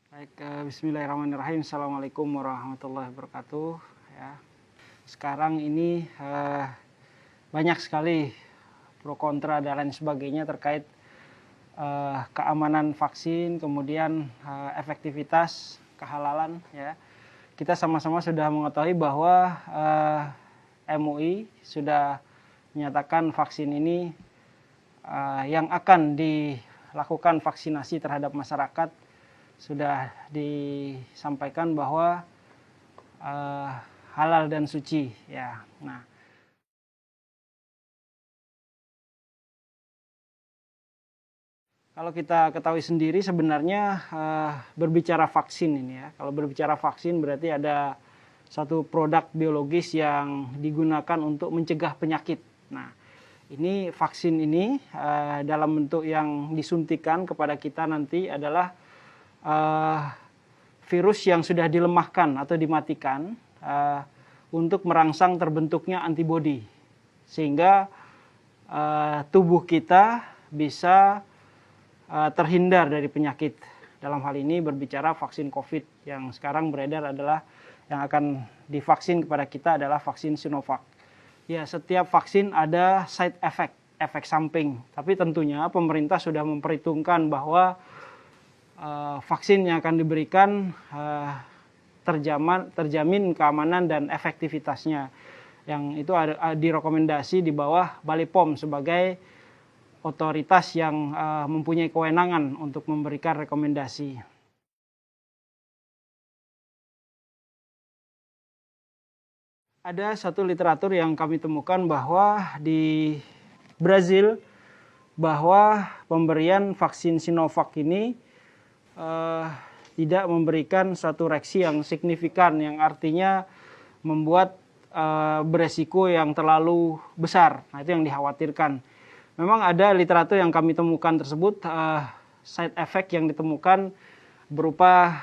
Baik, bismillahirrahmanirrahim. Assalamualaikum warahmatullahi wabarakatuh. Ya, sekarang ini banyak sekali pro kontra dan lain sebagainya terkait keamanan vaksin, kemudian efektivitas, kehalalan. Ya, kita sama-sama sudah mengetahui bahwa MUI sudah menyatakan vaksin ini yang akan dilakukan vaksinasi terhadap masyarakat sudah disampaikan bahwa halal dan suci, ya. Nah, kalau kita ketahui sendiri sebenarnya berbicara vaksin ini ya, kalau berbicara vaksin berarti ada satu produk biologis yang digunakan untuk mencegah penyakit. Nah, ini vaksin ini dalam bentuk yang disuntikan kepada kita nanti adalah virus yang sudah dilemahkan atau dimatikan untuk merangsang terbentuknya antibodi, sehingga tubuh kita bisa terhindar dari penyakit. Dalam hal ini berbicara vaksin COVID yang sekarang beredar adalah yang akan divaksin kepada kita adalah vaksin Sinovac. Ya, setiap vaksin ada side effect, efek samping. Tapi tentunya pemerintah sudah memperhitungkan bahwa vaksin yang akan diberikan terjamin keamanan dan efektivitasnya. Yang itu ada direkomendasi di bawah BALIPOM sebagai otoritas yang mempunyai kewenangan untuk memberikan rekomendasi. Ada satu literatur yang kami temukan bahwa di Brazil bahwa pemberian vaksin Sinovac ini tidak memberikan suatu reaksi yang signifikan, yang artinya membuat beresiko yang terlalu besar. Nah, itu yang dikhawatirkan. Memang ada literatur yang kami temukan tersebut, side effect yang ditemukan berupa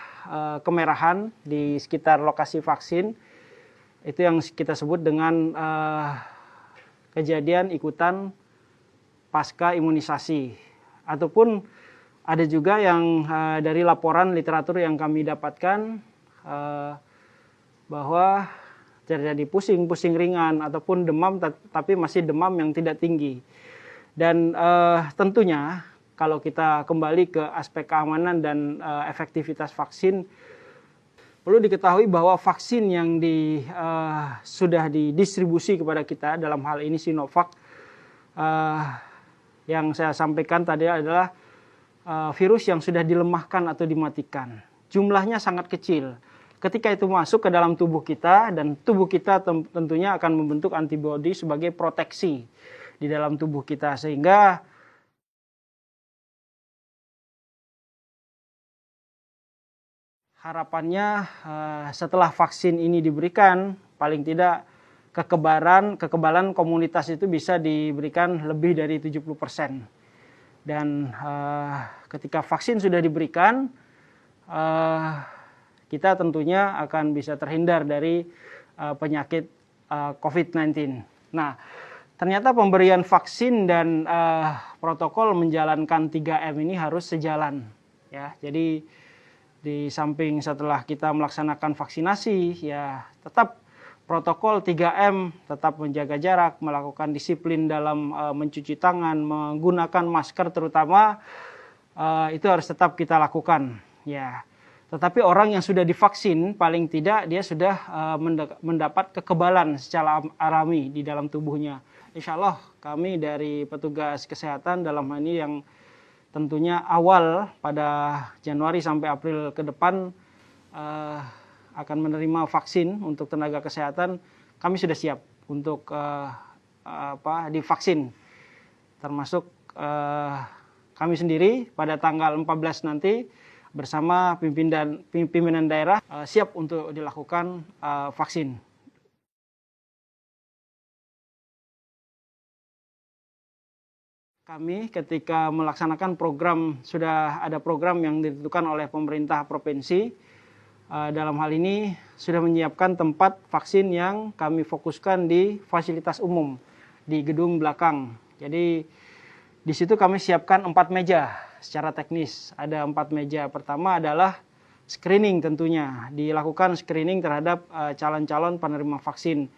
kemerahan di sekitar lokasi vaksin. Itu yang kita sebut dengan kejadian ikutan pasca imunisasi. Ataupun ada juga yang dari laporan literatur yang kami dapatkan bahwa terjadi pusing ringan ataupun demam, tapi masih demam yang tidak tinggi. Dan tentunya kalau kita kembali ke aspek keamanan dan efektivitas vaksin, perlu diketahui bahwa vaksin yang sudah didistribusi kepada kita, dalam hal ini Sinovac, yang saya sampaikan tadi adalah virus yang sudah dilemahkan atau dimatikan. Jumlahnya sangat kecil. Ketika itu masuk ke dalam tubuh kita, dan tubuh kita tentunya akan membentuk antibodi sebagai proteksi di dalam tubuh kita, sehingga harapannya setelah vaksin ini diberikan, paling tidak kekebalan komunitas itu bisa diberikan lebih dari 70%. Dan ketika vaksin sudah diberikan, kita tentunya akan bisa terhindar dari penyakit COVID-19. Nah, ternyata pemberian vaksin dan protokol menjalankan 3M ini harus sejalan. Ya, jadi di samping setelah kita melaksanakan vaksinasi, ya tetap protokol 3M, tetap menjaga jarak, melakukan disiplin dalam mencuci tangan, menggunakan masker terutama, itu harus tetap kita lakukan. Ya, tetapi orang yang sudah divaksin, paling tidak dia sudah mendapat kekebalan secara alami di dalam tubuhnya. Insya Allah kami dari petugas kesehatan dalam hal ini yang tentunya awal pada Januari sampai April ke depan akan menerima vaksin untuk tenaga kesehatan, kami sudah siap untuk divaksin. Termasuk kami sendiri pada tanggal 14 nanti bersama pimpinan daerah siap untuk dilakukan vaksin. Kami ketika melaksanakan program, sudah ada program yang ditentukan oleh pemerintah provinsi. Dalam hal ini sudah menyiapkan tempat vaksin yang kami fokuskan di fasilitas umum di gedung belakang. Jadi di situ kami siapkan 4 meja secara teknis. Ada 4 meja. Pertama adalah screening tentunya, dilakukan screening terhadap calon-calon penerima vaksin.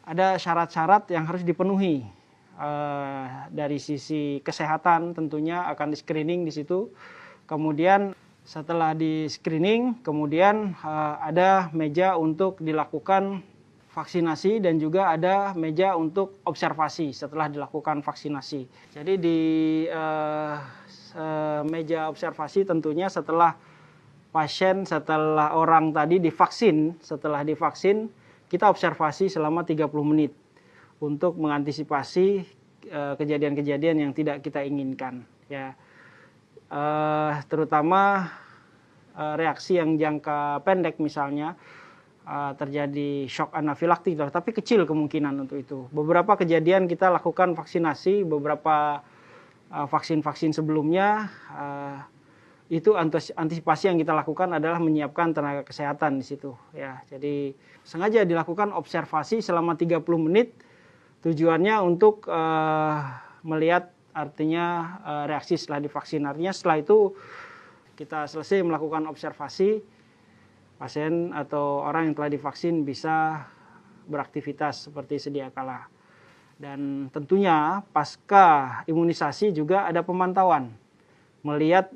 Ada syarat-syarat yang harus dipenuhi. Dari sisi kesehatan tentunya akan di-screening di situ. Kemudian setelah di-screening, kemudian ada meja untuk dilakukan vaksinasi dan juga ada meja untuk observasi setelah dilakukan vaksinasi. Jadi di meja observasi tentunya setelah orang tadi divaksin, setelah divaksin kita observasi selama 30 menit untuk mengantisipasi kejadian-kejadian yang tidak kita inginkan, ya. Terutama reaksi yang jangka pendek misalnya terjadi shock anafilaktik, tapi kecil kemungkinan untuk itu. Beberapa kejadian kita lakukan vaksinasi, beberapa vaksin-vaksin sebelumnya, itu antisipasi yang kita lakukan adalah menyiapkan tenaga kesehatan di situ, ya. Jadi sengaja dilakukan observasi selama 30 menit, tujuannya untuk melihat artinya reaksi setelah divaksin. Artinya setelah itu kita selesai melakukan observasi, pasien atau orang yang telah divaksin bisa beraktivitas seperti sedia kala. Dan tentunya pasca imunisasi juga ada pemantauan, melihat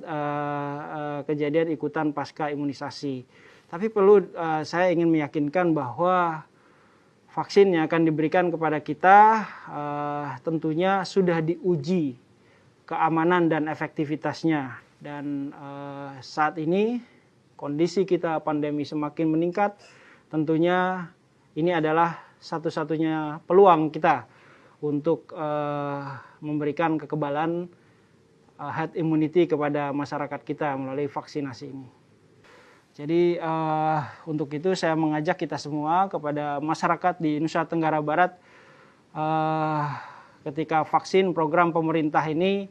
kejadian ikutan pasca imunisasi. Tapi perlu saya ingin meyakinkan bahwa vaksin yang akan diberikan kepada kita tentunya sudah diuji keamanan dan efektivitasnya. Dan saat ini kondisi kita pandemi semakin meningkat, tentunya ini adalah satu-satunya peluang kita untuk memberikan kekebalan herd immunity kepada masyarakat kita melalui vaksinasi ini. Jadi untuk itu saya mengajak kita semua, kepada masyarakat di Nusa Tenggara Barat, ketika vaksin program pemerintah ini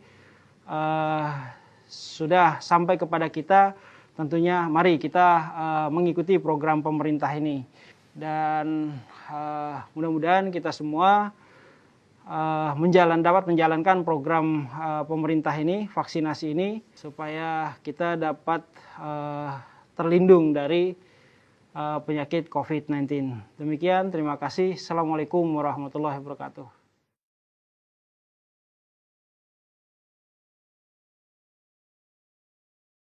sudah sampai kepada kita, tentunya mari kita mengikuti program pemerintah ini. Dan mudah-mudahan kita semua dapat menjalankan program pemerintah ini, vaksinasi ini, supaya kita dapat terlindung dari penyakit COVID-19. Demikian, terima kasih. Assalamualaikum warahmatullahi wabarakatuh.